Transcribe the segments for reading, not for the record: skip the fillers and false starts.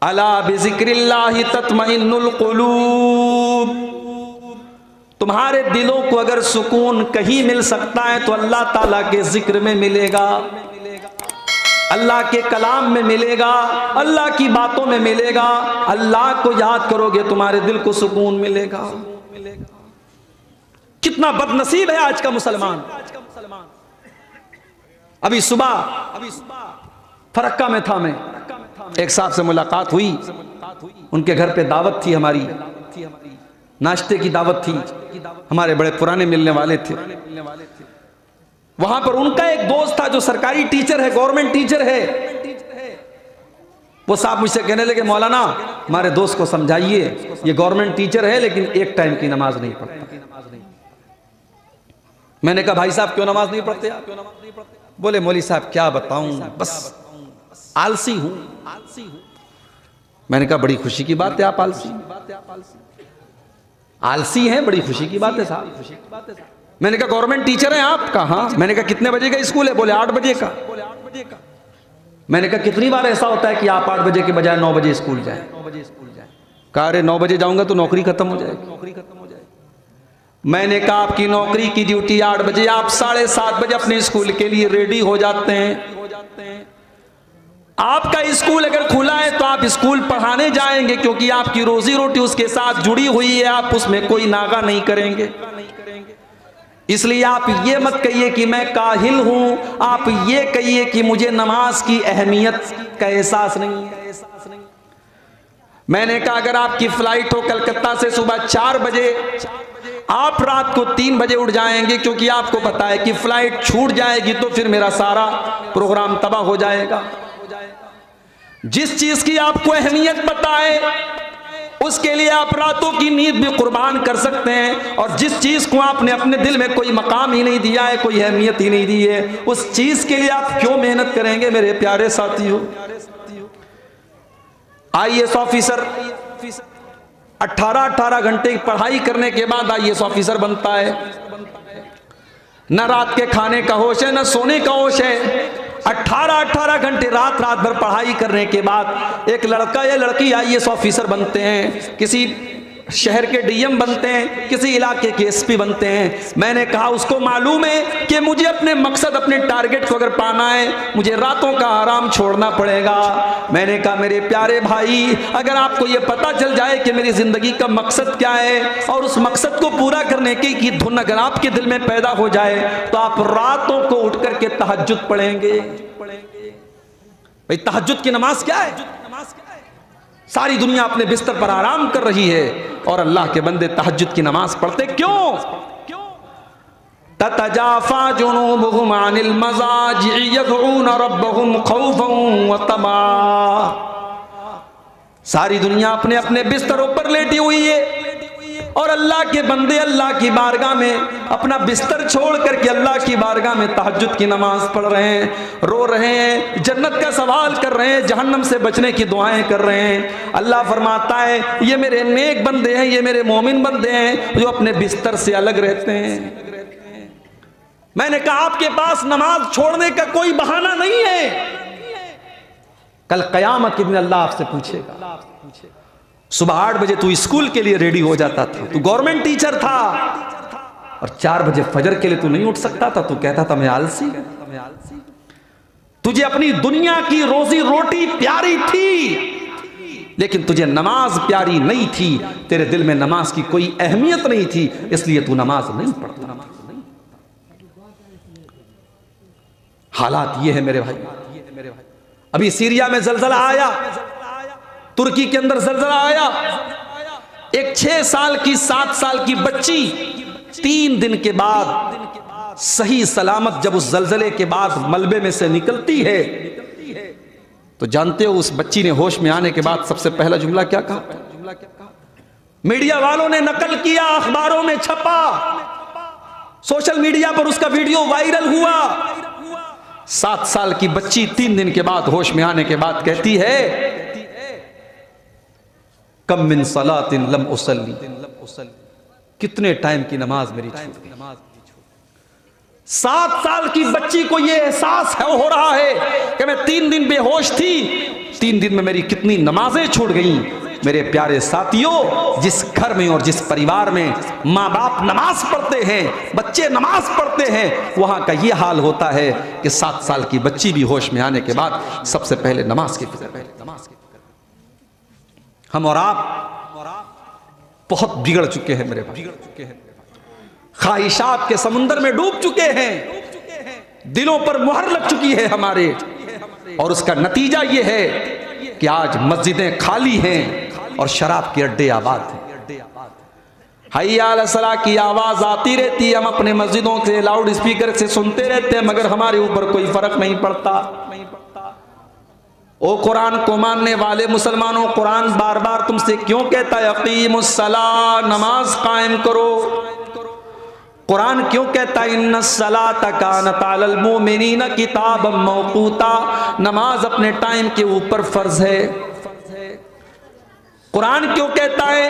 अला बिज़िक्रिल्लाहि तत्मइन्नुल कुलूब। तुम्हारे दिलों को अगर सुकून कहीं मिल सकता है तो अल्लाह ताला के जिक्र में मिलेगा, अल्लाह के कलाम में मिलेगा, अल्लाह की बातों में मिलेगा। अल्लाह को याद करोगे तुम्हारे दिल को सुकून मिलेगा। कितना बदनसीब है आज का मुसलमान। अभी सुबह फरक्का में था, मैं एक साहब से मुलाकात हुई, उनके घर पे दावत थी, हमारी नाश्ते की दावत थी, हमारे बड़े पुराने मिलने वाले थे। वहां पर उनका एक दोस्त था जो सरकारी टीचर है, गवर्नमेंट टीचर है। वो साहब मुझसे कहने लगे, मौलाना हमारे दोस्त को समझाइए, ये गवर्नमेंट टीचर है लेकिन एक टाइम की नमाज नहीं पढ़ता। मैंने कहा भाई साहब क्यों नमाज नहीं पढ़ते आप? बोले मौली साहब क्या बताऊं, बस आलसी हूं। मैंने कहा बड़ी खुशी की बात है, आप आलसी हैं, बड़ी खुशी की बात है साहब। मैंने कहा गवर्नमेंट टीचर हैं आप? कहा हाँ। मैंने कहा कितने बजे का स्कूल है? बोले 8 बजे का। मैंने कहा कितनी बार ऐसा होता है कि आप 8 बजे के बजाय 9 बजे स्कूल जाएं? कहा अरे 9 बजे जाऊंगा तो नौकरी खत्म हो जाएगी। मैंने कहा आपकी नौकरी की ड्यूटी 8 बजे, आप 7:30 बजे अपने स्कूल के लिए रेडी हो जाते हैं। आपका स्कूल अगर खुला है तो आप स्कूल पढ़ाने जाएंगे, क्योंकि आपकी रोजी रोटी उसके साथ जुड़ी हुई है, आप उसमें कोई नागा नहीं करेंगे। इसलिए आप ये मत कहिए कि मैं काहिल हूं, आप ये कहिए कि मुझे नमाज की अहमियत का एहसास नहीं है। मैंने कहा अगर आपकी फ्लाइट हो कलकत्ता से सुबह 4 बजे, आप रात को 3 बजे उठ जाएंगे, क्योंकि आपको पता है कि फ्लाइट छूट जाएगी तो फिर मेरा सारा प्रोग्राम तबाह हो जाएगा। जिस चीज की आपको अहमियत पता है उसके लिए आप रातों की नींद भी कुर्बान कर सकते हैं, और जिस चीज को आपने अपने दिल में कोई मकाम ही नहीं दिया है, कोई अहमियत ही नहीं दी है, उस चीज के लिए आप क्यों मेहनत करेंगे मेरे प्यारे साथियों। IAS ऑफिसर 18 घंटे की पढ़ाई करने के बाद IAS ऑफिसर बनता है। न रात के खाने का होश है, न सोने का होश है। 18 घंटे रात भर पढ़ाई करने के बाद एक लड़का या लड़की IAS ऑफिसर बनते हैं, किसी शहर के DM बनते हैं, किसी इलाके के SP बनते हैं। मैंने कहा उसको मालूम है कि मुझे अपने मकसद, अपने टारगेट को अगर पाना है मुझे रातों का आराम छोड़ना पड़ेगा। मैंने कहा मेरे प्यारे भाई, अगर आपको ये पता चल जाए कि मेरी जिंदगी का मकसद क्या है और उस मकसद को पूरा करने की धुन अगर आपके दिल में पैदा हो जाए तो आप रातों को उठ करके तहज्जुद पढ़ेंगे। भाई तहज्जुद की नमाज क्या है? सारी दुनिया अपने बिस्तर पर आराम कर रही है और अल्लाह के बंदे तहज्जुद की नमाज पढ़ते क्यों? ततजाफा जुनूबुहुम अनिल मज़ाजि'i यदऊना रब्बहुम खौफन व तमा। सारी दुनिया अपने अपने बिस्तरों पर लेटी हुई है और अल्लाह के बंदे अल्लाह की बारगाह में अपना बिस्तर छोड़ करके अल्लाह की बारगाह में तहज्जुद की नमाज पढ़ रहे हैं, रो रहे हैं, जन्नत का सवाल कर रहे हैं, जहन्नम से बचने की दुआएं कर रहे हैं। अल्लाह फरमाता है ये मेरे नेक बंदे हैं, ये मेरे मोमिन बंदे हैं जो अपने बिस्तर से अलग रहते हैं। मैंने कहा आपके पास नमाज छोड़ने का कोई बहाना नहीं है। कल कयामत के दिन अल्लाह आपसे पूछेगा। सुबह 8 बजे तू स्कूल के लिए रेडी हो जाता था, तू गवर्नमेंट टीचर था, और 4 बजे फजर के लिए तू नहीं उठ सकता था, तू कहता था मैं आलसी। तुझे अपनी दुनिया की रोजी रोटी प्यारी थी लेकिन तुझे नमाज प्यारी नहीं थी, तेरे दिल में नमाज की कोई अहमियत नहीं थी, इसलिए तू नमाज नहीं पढ़ता। हालात ये है मेरे भाई। अभी सीरिया में जलजला आया, तुर्की के अंदर जलजला आया, एक 6 साल की 7 साल की बच्ची 3 दिन के बाद सही सलामत जब उस जलजले के बाद मलबे में से निकलती है तो जानते हो उस बच्ची ने होश में आने के बाद सबसे पहला जुमला क्या कहा? मीडिया वालों ने नकल किया, अखबारों में छपा, सोशल मीडिया पर उसका वीडियो वायरल हुआ। 7 साल की बच्ची 3 दिन के बाद होश में आने के बाद कहती है कम मिन सलातिन लम उसल्ली, कितने टाइम की नमाज मेरी छूट गई। 7 साल की बच्ची को यह एहसास हो रहा है कि मैं 3 दिन बेहोश थी, 3 दिन में मेरी कितनी नमाजें छूट गई। मेरे प्यारे साथियों, जिस घर में और जिस परिवार में माँ बाप नमाज पढ़ते हैं, बच्चे नमाज पढ़ते हैं, वहां का यह हाल होता है कि 7 साल की बच्ची भी होश में आने के बाद सबसे पहले नमाज की फिक्र। हम और आप बहुत बिगड़ चुके हैं मेरे भाई, ख्वाहिशात के समुंदर में डूब चुके हैं, दिलों पर मुहर लग चुकी है हमारे, और उसका नतीजा यह है कि आज मस्जिदें खाली हैं और शराब के अड्डे आबाद हैं। हय्या अला सलाह की आवाज आती रहती है, हम अपने मस्जिदों से लाउड स्पीकर से सुनते रहते हैं, मगर हमारे ऊपर कोई फर्क नहीं पड़ता। ओ कुरान को मानने वाले मुसलमानों, कुरान बार बार तुमसे क्यों कहता है अक़ीमुस्सलाह, नमाज कायम करो। कुरान क्यों कहता है इन्नस्सलाता कानत अलल मुमिनीना किताबम मौक़ूता, नमाज अपने टाइम के ऊपर फर्ज है। कुरान क्यों कहता है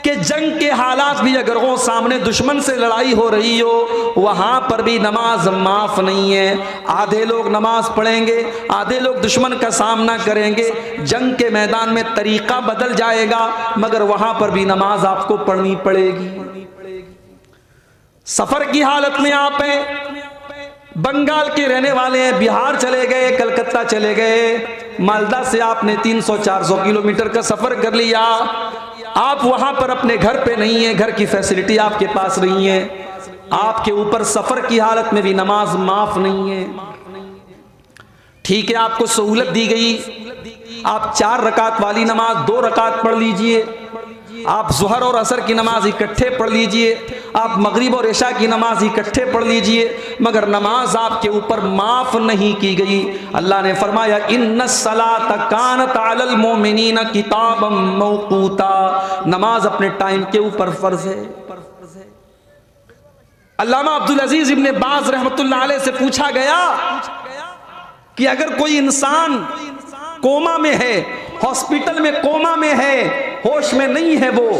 कि जंग के हालात भी अगर हो, सामने दुश्मन से लड़ाई हो रही हो, वहां पर भी नमाज माफ नहीं है। आधे लोग नमाज पढ़ेंगे, आधे लोग दुश्मन का सामना करेंगे, जंग के मैदान में तरीका बदल जाएगा, मगर वहां पर भी नमाज आपको पढ़नी पड़ेगी। सफर की हालत में आप हैं, बंगाल के रहने वाले हैं, बिहार चले गए, कलकत्ता चले गए, मालदा से आपने 300-400 किलोमीटर का सफर कर लिया, आप वहां पर अपने घर पे नहीं है, घर की फैसिलिटी आपके पास नहीं है, आपके ऊपर सफर की हालत में भी नमाज माफ नहीं है। ठीक है, आपको सहूलत दी गई, आप 4 रकात वाली नमाज 2 रकात पढ़ लीजिए, आप ज़ुहर और असर की नमाज इकट्ठे पढ़ लीजिए, आप मगरिब और इशा की नमाज इकट्ठे पढ़ लीजिए, मगर नमाज आपके ऊपर माफ नहीं की गई। अल्लाह ने फरमाया इन्नस्सलाता कानत अलल मुमिनीना किताबम मौक़ूता, नमाज अपने टाइम के ऊपर फर्ज है। अल्लामा अब्दुल अजीज इब्ने बाज रहमतुल्लाह अलैह से पूछा गया कि अगर कोई इंसान कोमा में है, हॉस्पिटल में कोमा में है, होश में नहीं है वो,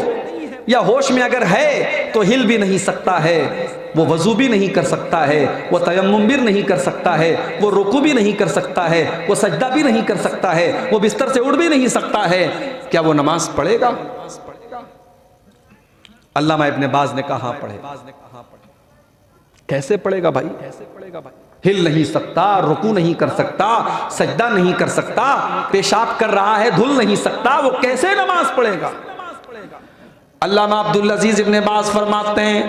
या होश में अगर है तो हिल भी नहीं सकता है, वो वजू भी नहीं कर सकता है, वो तयम्मुम भी नहीं कर सकता है, वो रुकू भी नहीं कर सकता है, वो सजदा भी नहीं कर सकता है, वो बिस्तर से उड़ भी नहीं सकता है, क्या वो नमाज पढ़ेगा? अल्लामा इब्ने बाज ने कहा पढ़े। कैसे पढ़ेगा भाई? हिल नहीं सकता, रुकू नहीं कर सकता, सजदा नहीं कर सकता, पेशाब कर रहा है, धुल नहीं सकता, वो कैसे नमाज पढ़ेगा? अल्लामा अब्दुल अजीज इब्ने बाज फरमाते हैं,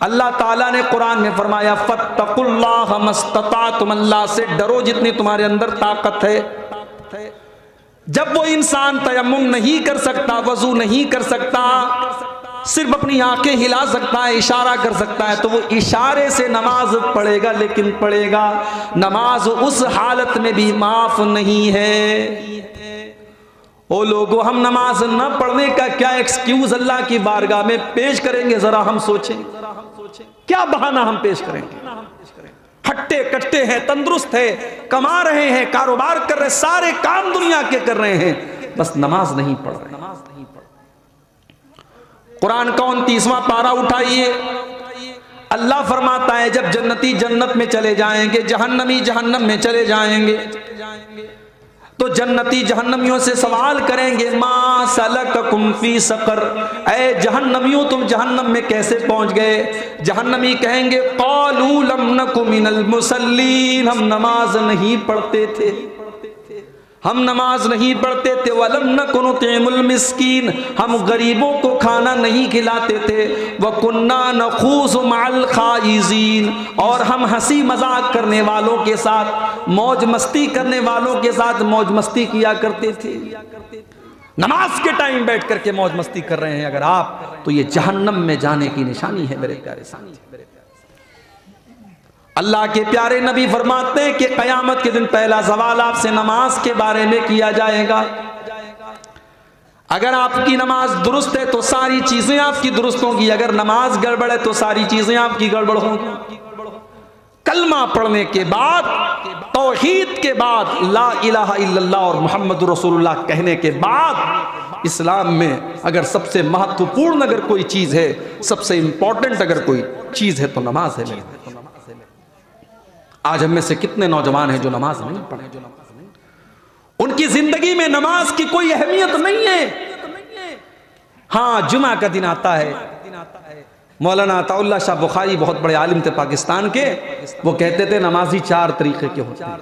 अल्लाह ताला ने कुरान में फरमाया फत्तकुल्लाह मस्ततातुम, अल्लाह से डरो जितनी तुम्हारे अंदर ताकत है। जब वो इंसान तयम्मुम नहीं कर सकता, वजू नहीं कर सकता, सिर्फ अपनी आंखें हिला सकता है, इशारा कर सकता है, तो वो इशारे से नमाज पढ़ेगा, लेकिन पढ़ेगा। नमाज उस हालत में भी माफ नहीं है। ओ लोगों, हम नमाज न पढ़ने का क्या एक्सक्यूज अल्लाह की बारगाह में पेश करेंगे? जरा हम सोचें, क्या बहाना हम पेश करेंगे? हट्टे कट्टे हैं, तंदुरुस्त है, कमा रहे हैं, कारोबार कर रहे, सारे काम दुनिया के कर रहे हैं, बस नमाज नहीं पढ़ रहे। कुरान का 29वां पारा उठाइए, अल्लाह फरमाता है जब जन्नती जन्नत में चले जाएंगे, जहन्नमी जहन्नम में चले जाएंगे, तो जन्नती जहन्नमियों से सवाल करेंगे मा सलककुम फी सकर, ऐ जहन्नमियों तुम जहन्नम में कैसे पहुंच गए? जहन्नमी कहेंगे क़ालू लम नकु मिनल मुसल्लीन, हम नमाज नहीं पढ़ते थे, हम नमाज नहीं पढ़ते थे, वलम नकु नुतिमुल मिस्कीन, हम गरीबों को खाना नहीं खिलाते थे, वकुन्ना नखूज़ु मअल खाइज़ीन, और हम हंसी मजाक करने वालों के साथ, मौज मस्ती करने वालों के साथ मौज मस्ती किया करते थे। नमाज के टाइम बैठ करके मौज मस्ती कर रहे हैं अगर आप, तो ये जहन्नम में जाने की निशानी है मेरे प्यारे साथी। अल्लाह के प्यारे नबी फरमाते हैं कि क़यामत के दिन पहला सवाल आपसे नमाज के बारे में किया जाएगा। अगर आपकी नमाज दुरुस्त है तो सारी चीजें आपकी दुरुस्त होंगी, अगर नमाज गड़बड़ है तो सारी चीजें आपकी गड़बड़ होंगी। कलमा पढ़ने के बाद, तौहीद के बाद, ला इलाहा इल्लल्लाह और मुहम्मदुर रसूलुल्लाह कहने के बाद, इस्लाम में अगर सबसे महत्वपूर्ण अगर कोई चीज है, सबसे इंपॉर्टेंट अगर कोई चीज है तो नमाज है। आज हम में से कितने नौजवान हैं जो नमाज नहीं पढ़े, उनकी जिंदगी में नमाज की कोई अहमियत नहीं है। हाँ, जुमा का दिन आता है, मौलाना अताउल्लाह शाह बुखारी बहुत बड़े आलिम थे पाकिस्तान के, वो कहते थे नमाजी 4 तरीके के होते हैं।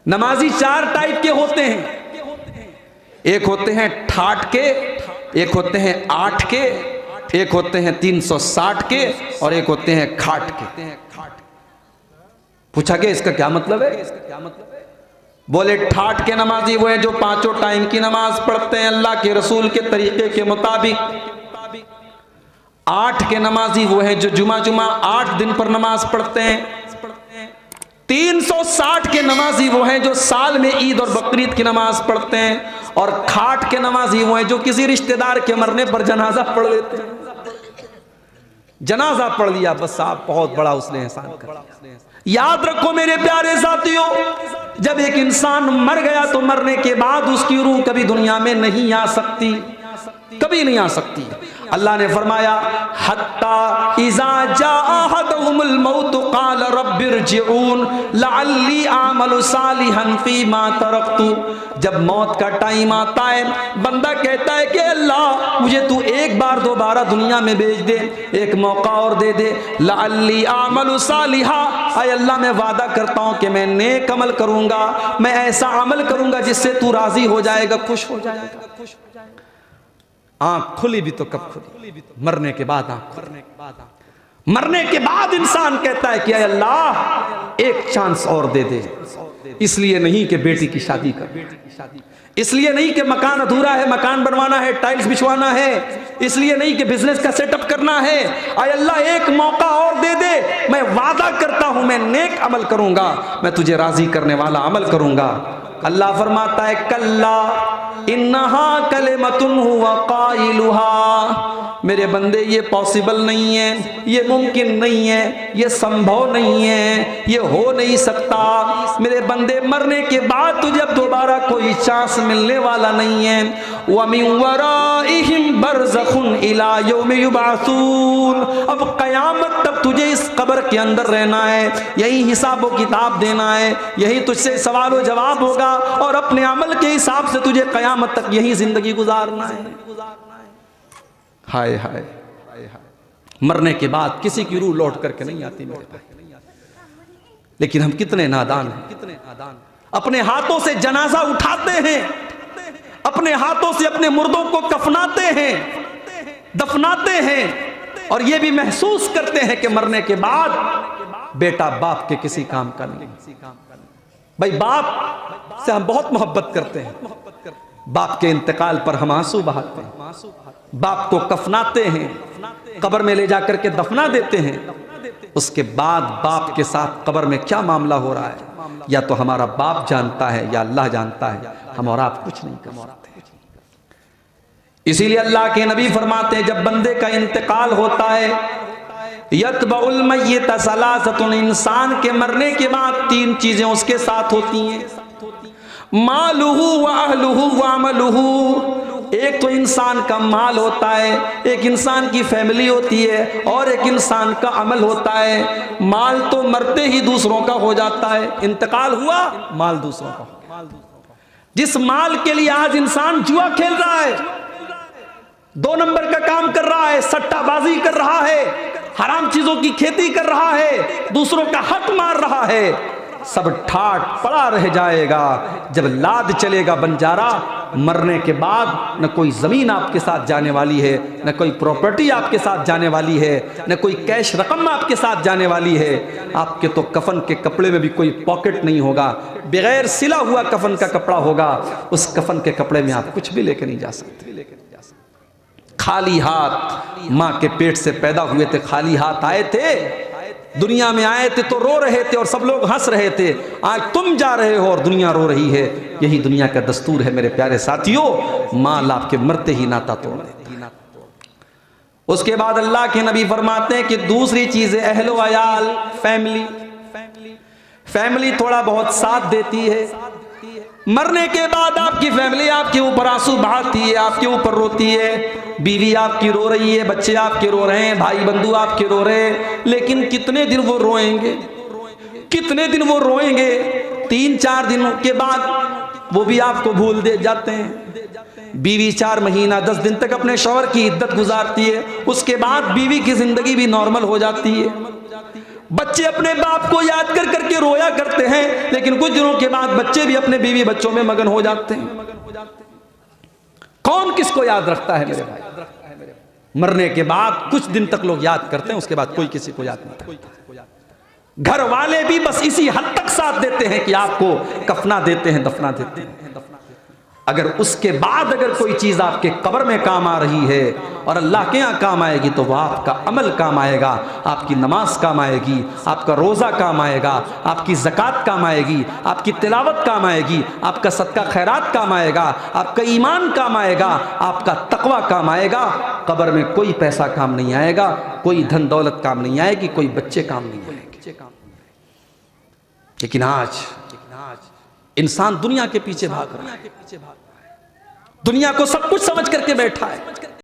नमाजी 4 टाइप के होते हैं। एक होते हैं ठाठ के, एक होते हैं 8 के, एक होते हैं 360 के, और एक होते हैं खाट के। पूछा गया इसका क्या मतलब है? बोले ठाठ के नमाजी वो है जो 5 टाइम की नमाज पढ़ते हैं अल्लाह के रसूल के तरीके के मुताबिक। 8 के नमाजी वो है जो जुमा 8 दिन पर नमाज पढ़ते हैं। 360 के नमाजी वो हैं जो साल में ईद और बकरीद की नमाज पढ़ते हैं। और खाट के नमाजी वो हैं जो किसी रिश्तेदार के मरने पर जनाजा पढ़ लेते हैं। जनाजा पढ़ लिया, बस साहब बहुत बड़ा उसने एहसान कर दिया। याद रखो मेरे प्यारे साथियों, जब एक इंसान मर गया तो मरने के बाद उसकी रूह कभी दुनिया में नहीं आ सकती, कभी नहीं आ सकती। अल्लाह ने फरमाया हत्ता इज़ा जाअहदहुमुल मौत क़ाल रब्बिरजिऊन लअल्ली आमलु सालिहन फीमा तरक्तु। जब मौत का टाइम आता है, बंदा कहता है कि अल्लाह मुझे तू एक बार दोबारा दुनिया में भेज दे, एक मौका और दे दे। लअल्ली आमलु सालिहा, आय अल्लाह मैं वादा करता हूँ कि मैं नेक अमल करूँगा, मैं ऐसा अमल करूँगा जिससे तू राजी हो जाएगा, खुश हो जाएगा। आंख खुली भी तो कब खुली? मरने के बाद आंख। मरने के बाद इंसान कहता है कि अल्लाह एक चांस और दे दे। इसलिए नहीं कि बेटी की शादी कर, इसलिए नहीं कि मकान अधूरा है, मकान बनवाना है, टाइल्स बिछवाना है, इसलिए नहीं कि बिजनेस का सेटअप करना है। आय अल्लाह एक मौका और दे दे, मैं वादा करता हूं मैं नेक अमल करूंगा, मैं तुझे राजी करने वाला अमल करूंगा। अल्लाह फरमाता है कल्ला इन्नहा कलिमतुन हुवा काइलुहा। मेरे बंदे ये पॉसिबल नहीं है, ये मुमकिन नहीं है, ये संभव नहीं है, ये हो नहीं सकता। मेरे बंदे मरने के बाद तुझे अब दोबारा कोई चांस मिलने वाला नहीं है। व मिन वराइहिम बरज़खुन इला यौमि युबअसून। अब क़यामत तक तुझे इस कब्र के अंदर रहना है, यही हिसाब व किताब देना है, यही तुझसे सवाल व जवाब होगा, और अपने अमल के हिसाब से तुझे क़यामत तक यही जिंदगी गुजारना है। हाय हाय, मरने के बाद किसी की रूह लौट करके नहीं आती मेरे भाई। लेकिन हम कितने नादान हैं, अपने हाथों से जनाजा उठाते हैं, अपने हाथों से अपने मुर्दों को कफनाते हैं, दफनाते हैं, और ये भी महसूस करते हैं कि मरने के बाद बेटा बाप के किसी काम का नहीं। भाई बाप से हम बहुत मोहब्बत करते हैं, बाप के इंतकाल पर हम आंसू बहाते हैं, बाप को कफनाते हैं, कब्र में ले जाकर के दफना देते हैं। उसके बाद बाप के साथ कब्र में क्या मामला हो रहा है या तो हमारा बाप जानता है या अल्लाह जानता है, हम और आप कुछ नहीं कर सकते। इसीलिए अल्लाह के नबी फरमाते हैं जब बंदे का इंतकाल होता है, यतबउल मय्यत सलासतुन, इंसान के मरने के बाद 3 चीजें उसके साथ होती हैं, मालुहु व अहलुहु व अमलुहु। एक तो इंसान का माल होता है, एक इंसान की फैमिली होती है, और एक इंसान का अमल होता है। माल तो मरते ही दूसरों का हो जाता है, इंतकाल हुआ माल दूसरों का। जिस माल के लिए आज इंसान जुआ खेल रहा है, 2 नंबर का काम कर रहा है, सट्टाबाजी कर रहा है, हराम चीजों की खेती कर रहा है, दूसरों का हक मार रहा है, सब ठाट पड़ा रह जाएगा। जब लाद चलेगा बंजारा, मरने के बाद न कोई जमीन आपके साथ जाने वाली है, न कोई प्रॉपर्टी आपके साथ जाने वाली है, न कोई कैश रकम आपके साथ जाने वाली है। आपके तो कफन के कपड़े में भी कोई पॉकेट नहीं होगा, बगैर सिला हुआ कफन का कपड़ा होगा। उस कफन के कपड़े में आप कुछ भी लेके नहीं जा सकते। खाली हाथ, माँ के पेट से पैदा हुए थे, खाली हाथ आए थे, दुनिया में आए थे तो रो रहे थे और सब लोग हंस रहे थे। आज तुम जा रहे हो और दुनिया रो रही है। यही दुनिया का दस्तूर है मेरे प्यारे साथियों। माँ लाभ के मरते ही नाता तोड़ देती है। उसके बाद अल्लाह के नबी फरमाते हैं कि दूसरी चीज है अहलो अयाल, फैमिली। फैमिली थोड़ा बहुत साथ देती है। मरने के बाद आपकी फैमिली आपके ऊपर आंसू बहाती है, आपके ऊपर रोती है, बीवी आपकी रो रही है, बच्चे आपके रो रहे हैं, भाई बंधु आपके रो रहे हैं, लेकिन कितने दिन वो रोएंगे? कितने दिन वो रोएंगे, 3-4 दिनों के बाद वो भी आपको भूल दे जाते हैं। बीवी 4 महीना 10 दिन तक अपने शौहर की इद्दत गुजारती है, उसके बाद बीवी की जिंदगी भी नॉर्मल हो जाती है। बच्चे अपने बाप को याद कर करके रोया करते हैं, लेकिन कुछ दिनों के बाद बच्चे भी अपने बीवी बच्चों में मगन हो जाते हैं। कौन किसको याद रखता है मेरे भाई? मरने के बाद कुछ दिन तक लोग याद करते हैं, उसके बाद कोई किसी को याद नहीं करता। घर वाले भी बस इसी हद तक साथ देते हैं कि आपको कफना देते हैं, दफना देते हैं। अगर उसके बाद अगर कोई चीज आपके कब्र में काम आ रही है और अल्लाह के यहाँ काम आएगी, तो वह आपका अमल काम आएगा, आपकी नमाज काम आएगी, आपका रोजा काम आएगा, आपकी ज़कात काम आएगी, आपकी तिलावत काम आएगी, आपका सदका खैरात काम आएगा, आपका ईमान काम आएगा, आपका तकवा काम आएगा। कब्र में कोई पैसा काम नहीं आएगा, कोई धन दौलत काम नहीं आएगी, कोई बच्चे काम नहीं आएंगे। लेकिन आज इंसान दुनिया के पीछे भाग रहा है, दुनिया को सब कुछ समझ करके बैठा है।